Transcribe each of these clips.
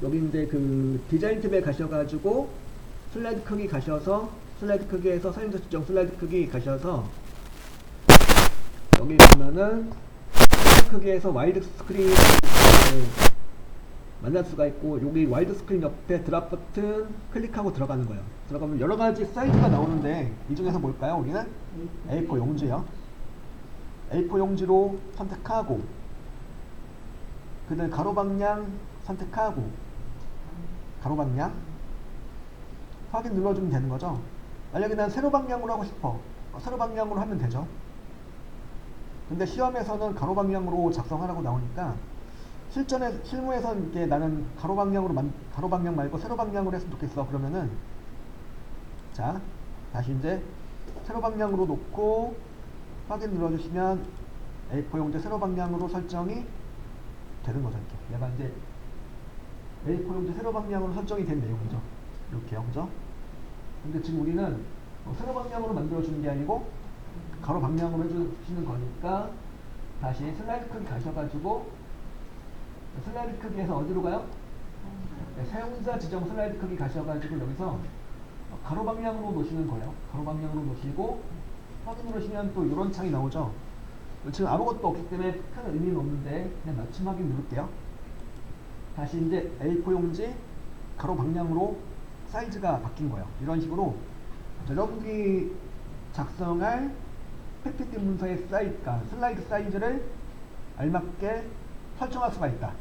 여기 이제 그 디자인 탭에 가셔가지고 슬라이드 크기 가셔서 슬라이드 크기에서 사용자 지정 슬라이드 크기 가셔서 여기 보면은 슬라이드 크기에서 와이드 스크린 만날 수가 있고 여기 와이드 스크린 옆에 드랍 버튼 클릭하고 들어가는 거예요. 들어가면 여러 가지 사이즈가 나오는데 이 중에서 뭘까요? 우리는 A4 용지요. A4 용지로 선택하고 그 다음에 가로 방향 선택하고 가로 방향 확인 눌러주면 되는 거죠. 만약에 난 세로 방향으로 하고 싶어. 세로 방향으로 하면 되죠. 근데 시험에서는 가로 방향으로 작성하라고 나오니까 실무에서는 이게 나는 가로 방향 말고 세로 방향으로 했으면 좋겠어. 그러면은 자 다시 이제 세로 방향으로 놓고 확인 눌러주시면 A4 용지 세로 방향으로 설정이 되는 거죠. 이렇게 얘가 이제 A4 용지 세로 방향으로 설정이 된 내용이죠. 이렇게요, 그죠? 근데 지금 우리는 세로 방향으로 만들어주는 게 아니고 가로 방향으로 해주시는 거니까 다시 슬라이드 크기 가셔가지고 슬라이드 크기에서 어디로 가요? 네, 사용자 지정 슬라이드 크기 가셔가지고 여기서 가로 방향으로 놓으시는 거예요. 가로 방향으로 놓으시고 확인 누르시면 또 이런 창이 나오죠. 지금 아무것도 없기 때문에 큰 의미는 없는데 그냥 맞춤 확인 누를게요. 다시 이제 A4 용지 가로 방향으로 사이즈가 바뀐 거예요. 이런 식으로 여러분이 작성할 PPT 문서의 슬라이드 사이즈를 알맞게 설정할 수가 있다.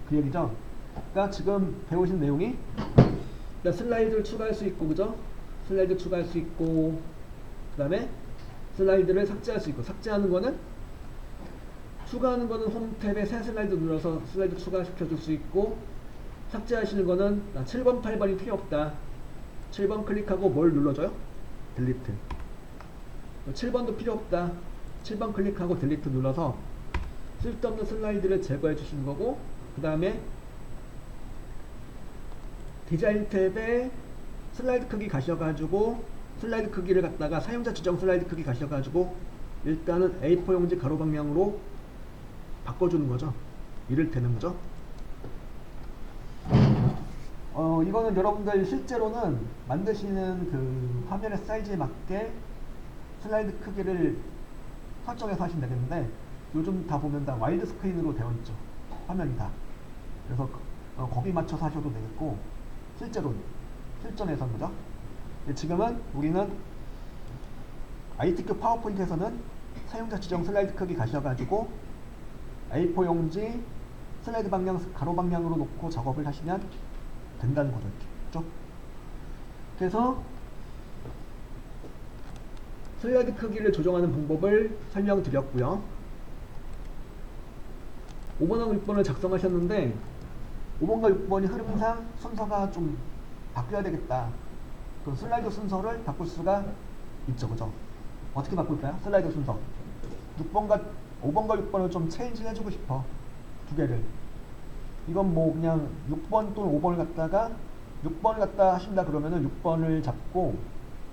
그 얘기죠. 그러니까 지금 배우신 내용이 슬라이드를 추가할 수 있고, 그죠? 슬라이드 추가할 수 있고, 그 다음에 슬라이드를 삭제할 수 있고, 삭제하는 거는 추가하는 거는 홈 탭에 새 슬라이드 눌러서 슬라이드 추가시켜 줄 수 있고, 삭제하시는 거는 7번, 8번이 필요 없다. 7번 클릭하고 뭘 눌러줘요? 딜리트. 7번도 필요 없다. 7번 클릭하고 딜리트 눌러서 쓸데없는 슬라이드를 제거해 주시는 거고, 그 다음에 디자인 탭에 슬라이드 크기 가셔가지고 슬라이드 크기를 갖다가 사용자 지정 슬라이드 크기 가셔가지고 일단은 A4 용지 가로 방향으로 바꿔주는 거죠. 이를테는 거죠. 이거는 여러분들 실제로는 만드시는 그 화면의 사이즈에 맞게 슬라이드 크기를 설정해서 하시면 되겠는데 요즘 다 보면 다 와이드 스크린으로 되어 있죠. 화면이 다. 그래서 거기 맞춰서 하셔도 되겠고 실전에서는 그죠? 지금은 우리는 ITQ 파워포인트에서는 사용자 지정 슬라이드 크기 가셔가지고 A4 용지 슬라이드 방향 가로 방향으로 놓고 작업을 하시면 된다는 거죠. 이렇게. 그죠? 그래서 슬라이드 크기를 조정하는 방법을 설명드렸고요. 5번하고 6번을 작성하셨는데 5번과 6번이 흐름상 순서가 좀 바뀌어야 되겠다. 그 슬라이드 순서를 바꿀 수가 있죠. 그죠? 어떻게 바꿀까요? 슬라이드 순서 5번과 6번을 좀 체인지 해주고 싶어. 두 개를. 이건 뭐 그냥 6번 또는 5번을 갖다가 6번을 갖다 하신다 그러면은 6번을 잡고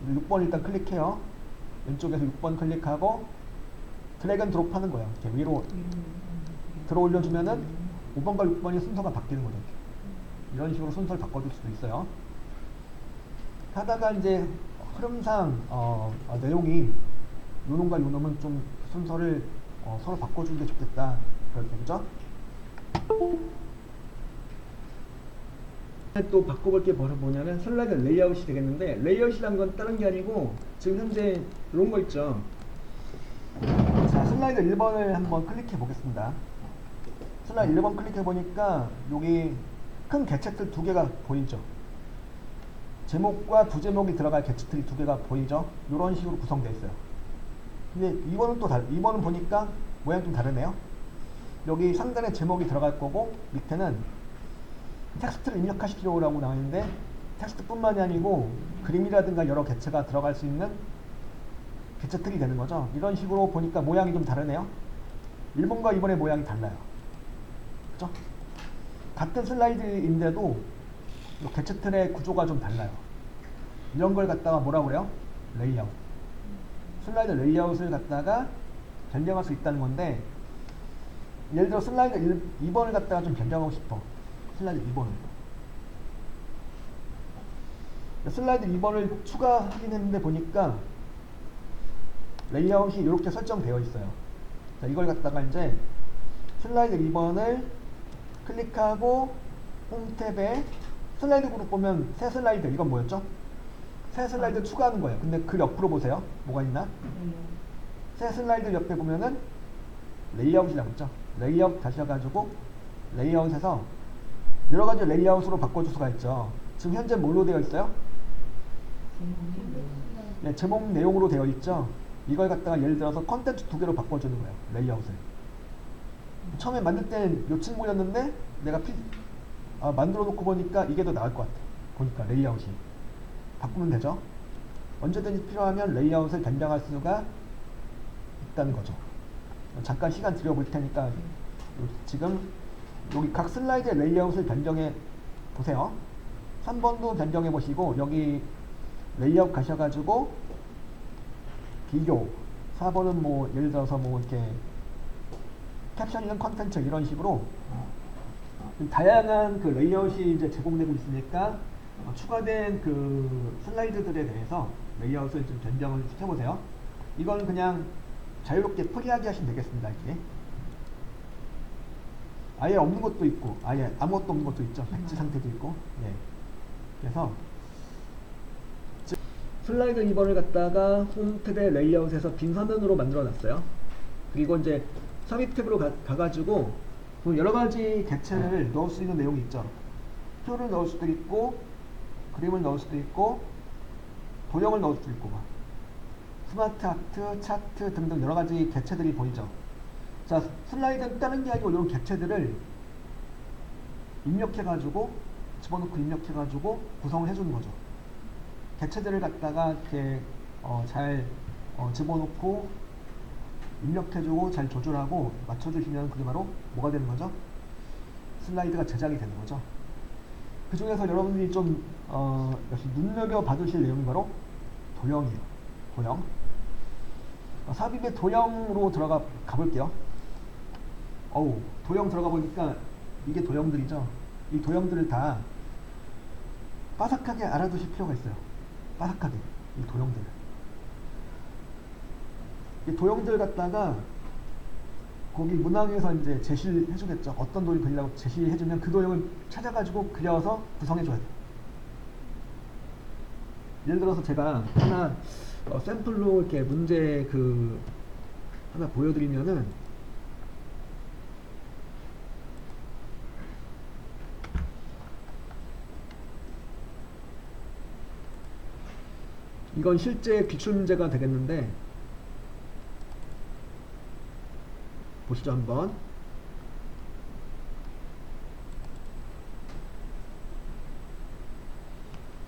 6번 일단 클릭해요. 왼쪽에서 6번 클릭하고 드래그 앤 드롭 하는 거예요. 이렇게 위로 들어 올려주면은 5번과 6번이 순서가 바뀌는 거죠. 이런 식으로 순서를 바꿔줄 수도 있어요. 하다가 이제 흐름상 내용이 요놈과 요놈은 좀 순서를 서로 바꿔주는 게 좋겠다. 그럴 때 그죠? 또 바꿔볼 게 뭐냐면 슬라이드 레이아웃이 되겠는데 레이아웃이란 건 다른 게 아니고 지금 현재 이런 거 있죠. 자, 슬라이드 1번을 한번 클릭해 보겠습니다. 슬라이드 1번 클릭해 보니까 여기 큰 개체틀 두 개가 보이죠. 제목과 부제목이 들어갈 개체틀이 두 개가 보이죠. 이런 식으로 구성되어 있어요. 근데 2번은 또 2번은 보니까 모양이 좀 다르네요. 여기 상단에 제목이 들어갈 거고 밑에는 텍스트를 입력하십시오라고 나와 있는데 텍스트뿐만이 아니고 그림이라든가 여러 개체가 들어갈 수 있는 개체틀이 되는 거죠. 이런 식으로 보니까 모양이 좀 다르네요. 1번과 2번의 모양이 달라요. 그죠? 같은 슬라이드인데도 개체틀의 구조가 좀 달라요. 이런 걸 갖다가 뭐라고 그래요? 레이아웃. 슬라이드 레이아웃을 갖다가 변경할 수 있다는 건데 예를 들어 슬라이드 2번을 갖다가 좀 변경하고 싶어. 슬라이드 2번을. 슬라이드 2번을 추가하긴 했는데 보니까 레이아웃이 이렇게 설정되어 있어요. 자, 이걸 갖다가 이제 슬라이드 2번을 클릭하고 홈 탭에 슬라이드 그룹 보면 새 슬라이드, 이건 뭐였죠? 새 슬라이드 추가하는 거예요. 근데 그 옆으로 보세요. 뭐가 있나? 새 슬라이드 옆에 보면은 레이아웃이라고 있죠. 레이아웃 가셔가지고 레이아웃에서 여러 가지 레이아웃으로 바꿔줄 수가 있죠. 지금 현재 뭘로 되어 있어요? 네, 제목 내용으로 되어 있죠. 이걸 갖다가 예를 들어서 컨텐츠 2개로 바꿔주는 거예요. 레이아웃을. 처음에 만들 때는 요 친구였는데 내가 만들어 놓고 보니까 이게 더 나을 것 같아. 보니까 레이아웃이. 바꾸면 되죠. 언제든지 필요하면 레이아웃을 변경할 수가 있다는 거죠. 잠깐 시간 들여볼 테니까 지금 여기 각 슬라이드의 레이아웃을 변경해 보세요. 3번도 변경해 보시고 여기 레이아웃 가셔가지고 비교 4번은 뭐 예를 들어서 뭐 이렇게 캡션 있는 컨텐츠 이런 식으로 다양한 그 레이아웃이 이제 제공되고 있으니까 추가된 그 슬라이드들에 대해서 레이아웃을 좀 변경을 시켜보세요. 이건 그냥 자유롭게 프리하게 하시면 되겠습니다. 이렇게 아예 없는 것도 있고 아예 아무것도 없는 것도 있죠. 백지 상태도 있고. 예. 그래서 슬라이드 2번을 갖다가 홈 탭의 레이아웃에서 빈 화면으로 만들어 놨어요. 그리고 이제 삽입 탭으로 가가지고 여러 가지 객체를 넣을 수 있는 내용이 있죠. 표를 넣을 수도 있고, 그림을 넣을 수도 있고, 도형을 넣을 수도 있고, 스마트 아트, 차트 등등 여러 가지 객체들이 보이죠. 자, 슬라이드는 다른 게 아니고 이런 객체들을 입력해가지고, 집어넣고 입력해가지고 구성을 해주는 거죠. 객체들을 갖다가 이렇게 잘 집어넣고 입력해주고 잘 조절하고 맞춰주시면 그게 바로 뭐가 되는 거죠? 슬라이드가 제작이 되는 거죠. 그 중에서 여러분들이 좀 역시 눈여겨봐두실 내용이 바로 도형이에요. 도형. 삽입의 도형으로 가볼게요. 도형 들어가 보니까 이게 도형들이죠. 이 도형들을 다 빠삭하게 알아두실 필요가 있어요. 빠삭하게 이 도형들. 이 도형들 갖다가 거기 문항에서 이제 제시를 해주겠죠. 어떤 도형을 그리려고 제시해주면 그 도형을 찾아가지고 그려서 구성해줘야 돼요. 예를 들어서 제가 하나 샘플로 이렇게 문제 하나 보여드리면은 이건 실제 기출문제가 되겠는데 보시죠 한번.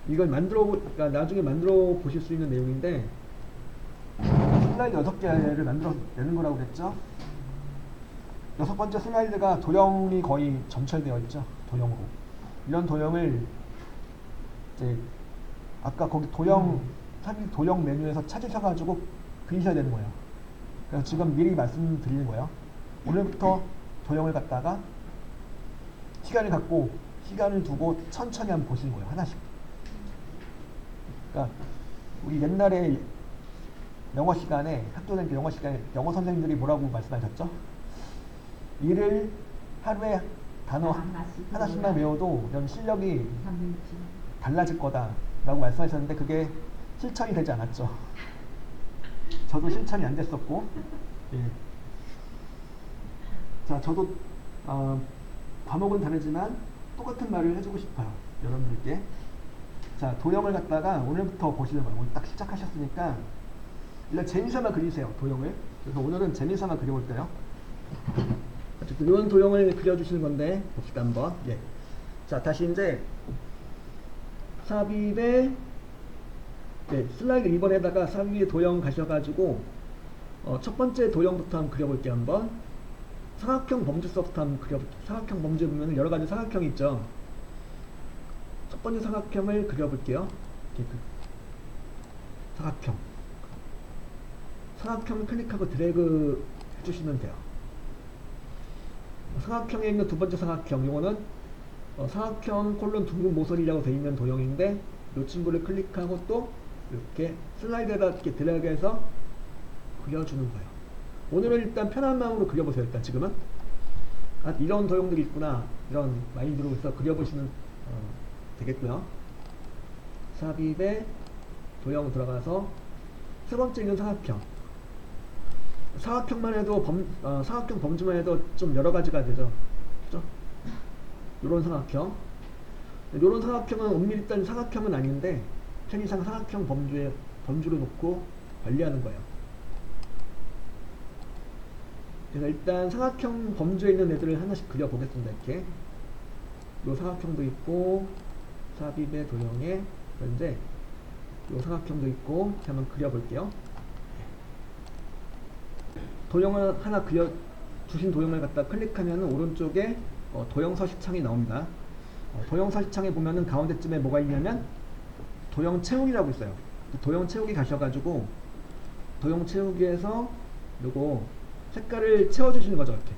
이걸 그러니까 나중에 만들어 보실 수 있는 내용인데 슬라이드 6개를 만들어 내는 거라고 그랬죠. 6번째 슬라이드가 도형이 거의 점철되어 있죠. 도형으로. 이런 도형을 이제 아까 거기 도형 메뉴에서 찾으셔가지고 그리셔야 되는 거예요. 그래서 지금 미리 말씀드리는 거예요. 오늘부터 도형을 갖다가 시간을 두고 천천히 한번 보시는 거예요. 하나씩. 그러니까 우리 옛날에 영어 시간에 학교 다닐 때 영어 시간에 영어 선생님들이 뭐라고 말씀하셨죠? 일을 하루에 단어 하나씩만 외워도 이런 실력이 달라질 거다라고 말씀하셨는데 그게 실천이 되지 않았죠. 저도 실천이 안 됐었고, 예. 자, 저도 과목은 다르지만 똑같은 말을 해주고 싶어요. 여러분들께. 자, 도형을 갖다가 오늘부터 보시는 거예요. 오늘 딱 시작하셨으니까 일단 재미삼아 그리세요. 도형을. 그래서 오늘은 재미삼아 그려볼게요. 어쨌든 이런 도형을 그려주시는 건데 봅시다 한번. 예. 자, 다시 이제 삽입에 슬라이드 2번에다가 삽입의 도형 가셔가지고 첫 번째 도형부터 한번 그려볼게요. 한번 삼각형 범주서부터 한번 그려볼게요. 삼각형 범주 보면 여러 가지 삼각형이 있죠. 첫 번째 삼각형을 그려볼게요. 삼각형을 클릭하고 드래그 해주시면 돼요. 삼각형에 있는 두 번째 삼각형, 이거는 사각형 콜론 둥근 모서리라고 되어 있는 도형인데 이 친구를 클릭하고 또 이렇게 슬라이드에다 이렇게 드래그해서 그려주는 거예요. 오늘은 일단 편한 마음으로 그려보세요. 일단 지금은 이런 도형들이 있구나 이런 마인드로 해서 그려보시면 되겠고요. 삽입에 도형 들어가서 세 번째 있는 사각형. 사각형만 해도 사각형 범주만 해도 좀 여러 가지가 되죠. 그죠? 요런 사각형. 요런 사각형은 엄밀히 일단 사각형은 아닌데 편의상 사각형 범주로 놓고 관리하는 거예요. 그래서 일단 사각형 범주에 있는 애들을 하나씩 그려보겠습니다. 이렇게 요 사각형도 있고 삽입의 도형에 현재 요 사각형도 있고 이렇게 한번 그려볼게요. 도형을 하나 주신 도형을 갖다 클릭하면 오른쪽에 도형 서식창이 나옵니다. 도형 서식창에 보면은 가운데쯤에 뭐가 있냐면 도형 채우기라고 있어요. 도형 채우기 가셔가지고 도형 채우기에서 요거 색깔을 채워주시는 거죠. 이렇게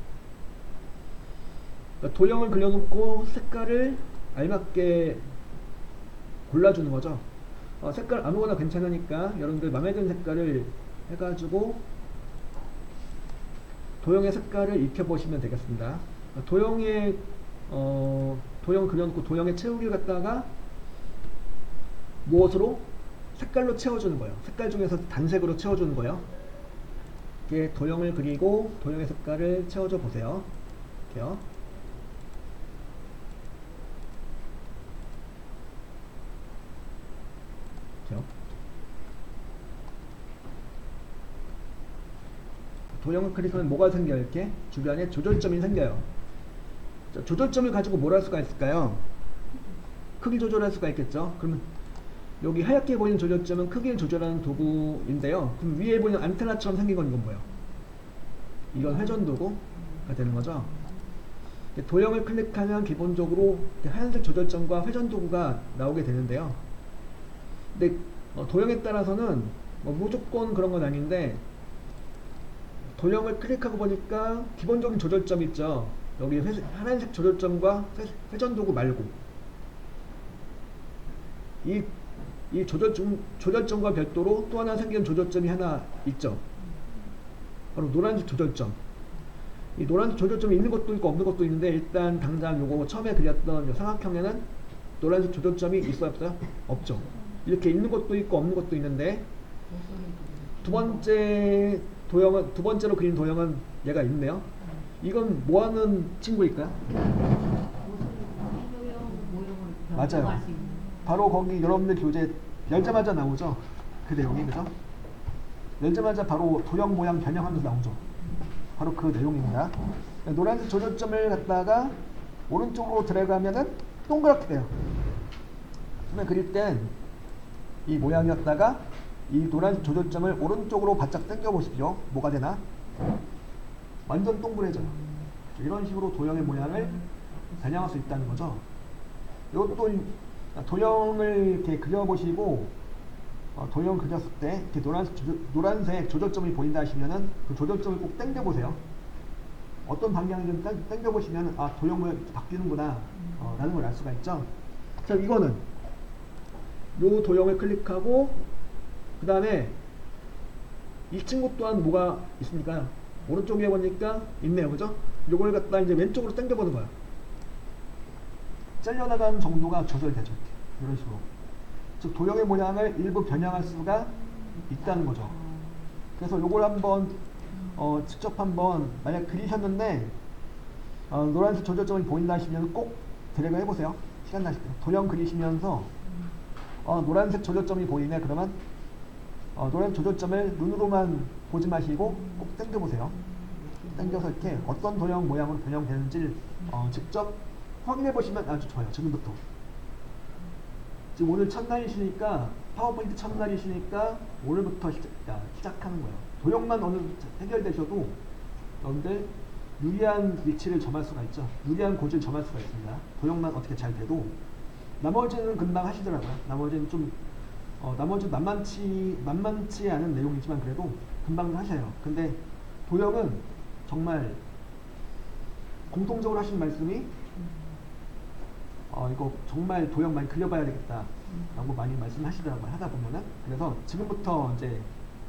그러니까 도형을 그려놓고 색깔을 알맞게 골라주는 거죠. 색깔 아무거나 괜찮으니까 여러분들 마음에 드는 색깔을 해가지고 도형의 색깔을 익혀보시면 되겠습니다. 도형 그려놓고 도형의 채우기를 갖다가 무엇으로? 색깔로 채워주는 거예요. 색깔 중에서 단색으로 채워주는 거예요. 이렇게 도형을 그리고 도형의 색깔을 채워줘 보세요. 이렇게요. 도형을 클릭하면 뭐가 생겨요? 이렇게 주변에 조절점이 생겨요. 조절점을 가지고 뭘 할 수가 있을까요? 크기 조절할 수가 있겠죠. 그러면 여기 하얗게 보이는 조절점은 크기를 조절하는 도구인데요. 그럼 위에 보이는 안테나처럼 생긴 건 이건 뭐예요? 이건 회전 도구가 되는 거죠. 도형을 클릭하면 기본적으로 하얀색 조절점과 회전 도구가 나오게 되는데요. 근데 도형에 따라서는 무조건 그런 건 아닌데 도형을 클릭하고 보니까 기본적인 조절점 있죠. 여기 하얀색 조절점과 회전 도구 말고 이 조절점과 별도로 또 하나 생긴 조절점이 하나 있죠. 바로 노란색 조절점. 이 노란색 조절점이 있는 것도 있고 없는 것도 있는데 일단 당장 요거 처음에 그렸던 요 삼각형에는 노란색 조절점이 있어요 없어요? 없죠. 이렇게 있는 것도 있고 없는 것도 있는데 두 번째로 그린 도형은 얘가 있네요. 이건 뭐 하는 친구일까요? 맞아요. 바로 거기 여러분들 교재 열자마자 나오죠. 그 내용이 그죠? 열자마자 바로 도형 모양 변형하면서 나오죠. 바로 그 내용입니다. 노란색 조절점을 갖다가 오른쪽으로 들어가면은 동그랗게 돼요. 그러면 그릴 땐 이 모양이었다가 이 노란색 조절점을 오른쪽으로 바짝 당겨 보십시오. 뭐가 되나? 완전 동그래져요. 이런 식으로 도형의 모양을 변형할 수 있다는 거죠. 이것도 도형을 이렇게 그려보시고 도형 그렸을 때 이렇게 노란색 조절점이 보인다 하시면은 그 조절점을 꼭 당겨 보세요. 어떤 방향이든 당겨 보시면 도형 모양이 바뀌는구나 라는 걸 알 수가 있죠. 자, 이거는 요 도형을 클릭하고 그 다음에 이 친구 또한 뭐가 있습니까? 오른쪽에 보니까 있네요. 그죠? 요걸 갖다 이제 왼쪽으로 당겨보는 거야. 잘려나가는 정도가 조절되죠. 이런 식으로. 즉 도형의 모양을 일부 변형할 수가 있다는 거죠. 그래서 요걸 한번 직접 한번 만약 그리셨는데 노란색 조절점이 보인다 하시면 꼭 드래그 해보세요. 시간 나실 때. 도형 그리시면서 노란색 조절점이 보이네. 그러면 노란 조절점을 눈으로만 보지 마시고 꼭 당겨보세요. 당겨서 이렇게 어떤 도형 모양으로 변형되는지 직접 확인해 보시면 아주 좋아요. 지금부터. 지금 오늘 첫날이시니까 파워포인트 첫날이시니까 오늘부터 시작하는 거예요. 도형만 어느 해결되셔도 여러분들 유리한 위치를 점할 수가 있죠. 유리한 고지를 점할 수가 있습니다. 도형만 어떻게 잘 돼도 나머지는 금방 하시더라고요. 나머지는 좀 나머지 만만치 않은 내용이지만 그래도 금방 하셔요. 근데 도형은 정말 공통적으로 하신 말씀이 이거 정말 도형 많이 그려봐야 되겠다 라고 많이 말씀하시더라고요. 하다 보면은. 그래서 지금부터 이제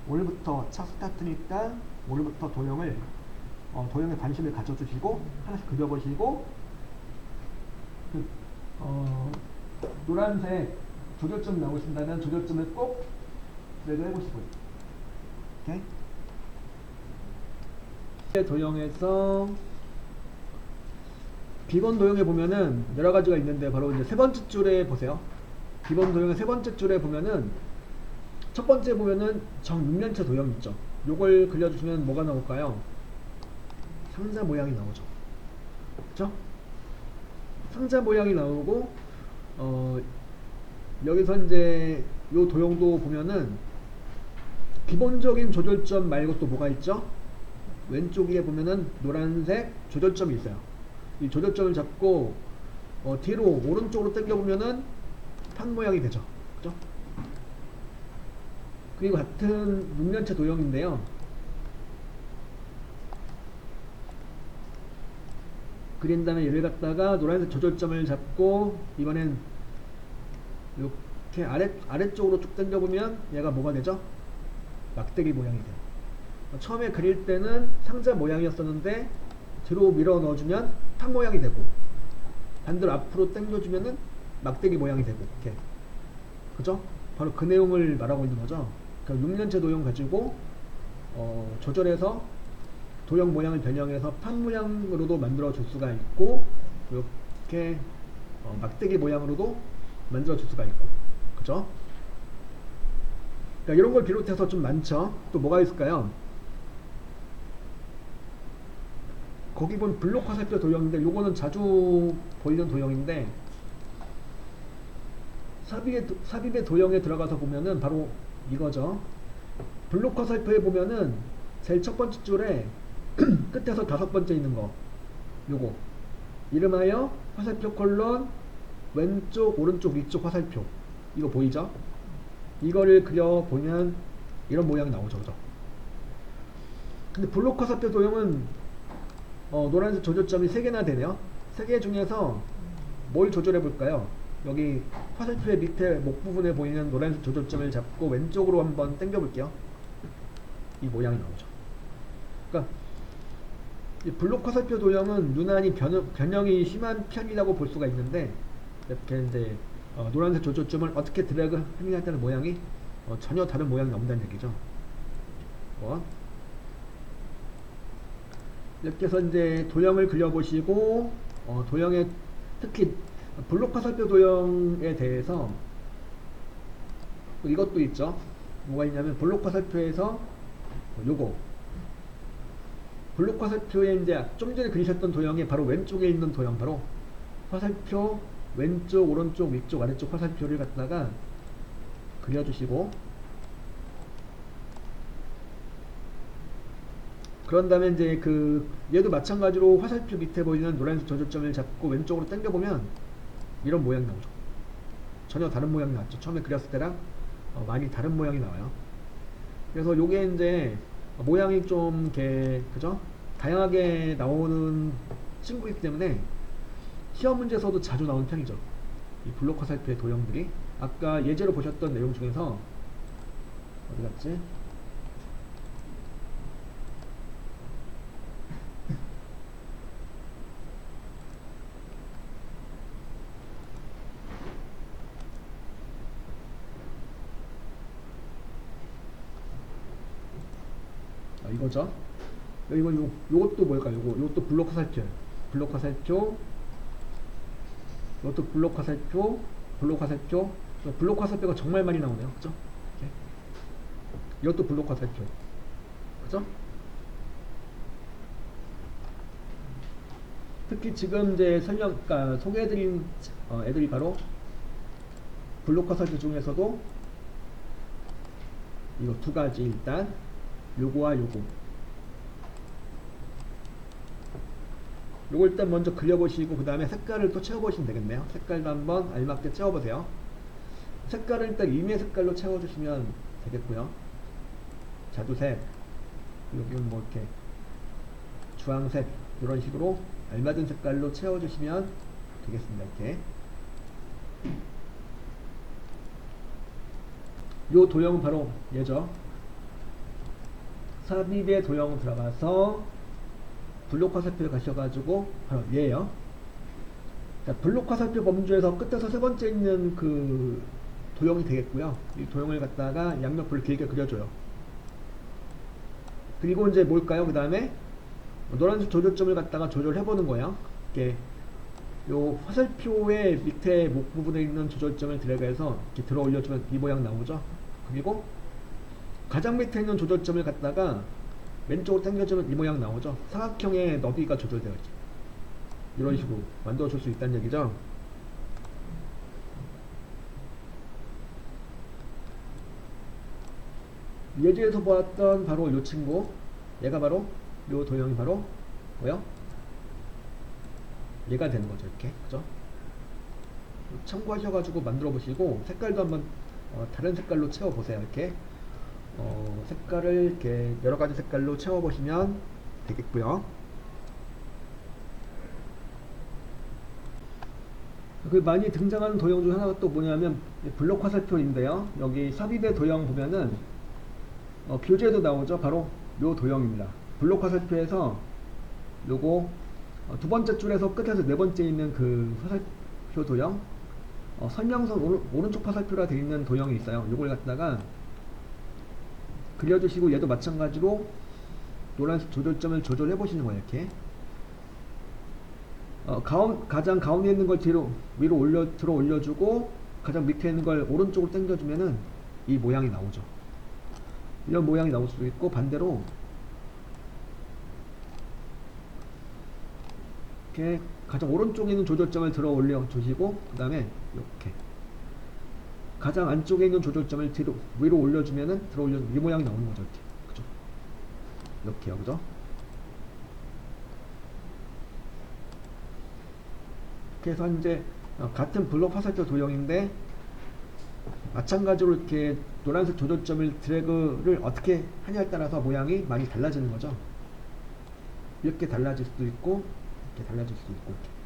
오늘부터 첫 스타트니까 오늘부터 도형에 관심을 가져주시고 하나씩 그려보시고 노란색 조절점 나오신다면 조절점을 꼭 드래그 해보시고요. 오케이? 도형에서 비번 도형에 보면은 여러 가지가 있는데 바로 이제 세 번째 줄에 보세요. 비번 도형의 세 번째 줄에 보면은 첫 번째 보면은 정6년체 도형 있죠. 요걸 그려주시면 뭐가 나올까요? 상자 모양이 나오죠. 그쵸? 상자 모양이 나오고 여기서 이제 요 도형도 보면은 기본적인 조절점 말고 또 뭐가 있죠? 왼쪽 위에 보면은 노란색 조절점이 있어요. 이 조절점을 잡고 뒤로 오른쪽으로 당겨보면은 판 모양이 되죠. 그죠? 그리고 같은 6년체 도형인데요. 그린 다음에 얘를 갖다가 노란색 조절점을 잡고 이번엔 이렇게 아래쪽으로 쭉 당겨보면 얘가 뭐가 되죠? 막대기 모양이 돼요. 처음에 그릴 때는 상자 모양이었었는데 뒤로 밀어 넣어주면 판 모양이 되고 반대로 앞으로 당겨주면은 막대기 모양이 되고 이렇게. 그죠? 바로 그 내용을 말하고 있는 거죠. 그러니까 6년체 도형 가지고 조절해서 도형 모양을 변형해서 판 모양으로도 만들어 줄 수가 있고 이렇게 막대기 모양으로도 만들어 줄 수가 있고. 그죠? 그러니까 이런 걸 비롯해서 좀 많죠. 또 뭐가 있을까요? 거기 보면 블록 화살표 도형인데 요거는 자주 보이는 도형인데 삽입의 도형에 들어가서 보면은 바로 이거죠. 블록 화살표에 보면은 제일 첫 번째 줄에 끝에서 다섯 번째 있는 거 요거 이름하여 화살표 콜론 왼쪽 오른쪽 위쪽 화살표 이거 보이죠? 이거를 그려보면 이런 모양이 나오죠. 그죠? 근데 블록 화살표 도형은 노란색 조절점이 3개나 되네요. 3개 중에서 뭘 조절해 볼까요? 여기 화살표의 밑에 목 부분에 보이는 노란색 조절점을 잡고 왼쪽으로 한번 당겨 볼게요. 이 모양이 나오죠. 그러니까 이 블록 화살표 도형은 유난히 변형이 심한 편이라고 볼 수가 있는데 이렇게 이제 노란색 조절점을 어떻게 드래그 하느냐에 따른 모양이 전혀 다른 모양이 나온다는 얘기죠. 이렇게 해서 이제 도형을 그려보시고 도형의 특히 블록 화살표 도형에 대해서 이것도 있죠. 뭐가 있냐면 블록 화살표에서 요거 블록 화살표에 이제 좀 전에 그리셨던 도형이 바로 왼쪽에 있는 도형 바로 화살표 왼쪽 오른쪽 위쪽 아래쪽 화살표를 갖다가 그려주시고 그런 다음에 이제 얘도 마찬가지로 화살표 밑에 보이는 노란색 조절점을 잡고 왼쪽으로 당겨보면 이런 모양이 나오죠. 전혀 다른 모양이 나왔죠. 처음에 그렸을 때랑 많이 다른 모양이 나와요. 그래서 요게 이제 모양이 좀 이렇게 그죠? 다양하게 나오는 친구이기 때문에 시험 문제에서도 자주 나오는 편이죠. 이 블록 화살표의 도형들이 아까 예제로 보셨던 내용 중에서 어디 갔지? 이거죠. 여기 요것도 뭘까? 요것도 블록 화살표. 블록 화살표. 이것도 블록 화살표. 블록 화살표. 블록 화살표가 정말 많이 나오네요. 그죠? 이것도 블록 화살표. 그죠? 특히 지금 이제 그러니까 소개해드린 애들이 바로 블록 화살표 중에서도 이거 두 가지 일단 요거와 요거 일단 먼저 그려보시고 그 다음에 색깔을 또 채워보시면 되겠네요. 색깔도 한번 알맞게 채워보세요. 색깔을 일단 임의 색깔로 채워주시면 되겠고요. 자두색 여기는 뭐 이렇게 주황색 이런 식으로 알맞은 색깔로 채워주시면 되겠습니다. 이렇게 요 도형은 바로 얘죠. 삽입의 도형 들어가서 블록 화살표에 가셔가지고 바로 얘예요. 자, 블록 화살표 범주에서 끝에서 세 번째 있는 그 도형이 되겠고요. 이 도형을 갖다가 양옆으로 길게 그려줘요. 그리고 이제 뭘까요? 그 다음에 노란색 조절점을 갖다가 조절해보는 거예요. 이렇게 요 화살표의 밑에 목 부분에 있는 조절점을 드래그해서 이렇게 들어 올려주면 이 모양 나오죠. 그리고 가장 밑에 있는 조절점을 갖다가 왼쪽으로 당겨주면 이 모양 나오죠. 사각형의 너비가 조절되어 있죠. 이런 식으로 만들어줄 수 있다는 얘기죠. 예제에서 보았던 바로 이 친구, 얘가 바로 이 도형이 바로 뭐요? 얘가 되는 거죠. 이렇게, 그죠? 참고하셔가지고 만들어 보시고 색깔도 한번 다른 색깔로 채워 보세요. 이렇게 색깔을 이렇게 여러 가지 색깔로 채워 보시면 되겠고요. 그 많이 등장하는 도형 중 하나가 또 뭐냐면 블록 화살표인데요. 여기 삽입의 도형 보면은 교재에도 나오죠. 바로 요 도형입니다. 블록 화살표에서 요거 두 번째 줄에서 끝에서 네 번째 있는 그 화살표 도형, 설명서 오른쪽 화살표라 되어 있는 도형이 있어요. 요걸 갖다가 그려주시고 얘도 마찬가지로 노란색 조절점을 조절해 보시는 거예요. 이렇게 가장 가운데 있는 걸 위로 들어 올려주고 가장 밑에 있는 걸 오른쪽으로 당겨주면은 이 모양이 나오죠. 이런 모양이 나올 수도 있고, 반대로 이렇게 가장 오른쪽에 있는 조절점을 들어 올려 주시고 그 다음에 이렇게 가장 안쪽에 있는 조절점을 위로 올려주면은 들어 올려 이 모양이 나오는 거죠. 이렇게, 그죠? 이렇게요, 그죠? 그래서 이제 같은 블록 화살표 도형인데 마찬가지로 이렇게 노란색 조절점을 드래그를 어떻게 하냐에 따라서 모양이 많이 달라지는 거죠. 이렇게 달라질 수도 있고 이렇게 달라질 수도 있고 이렇게.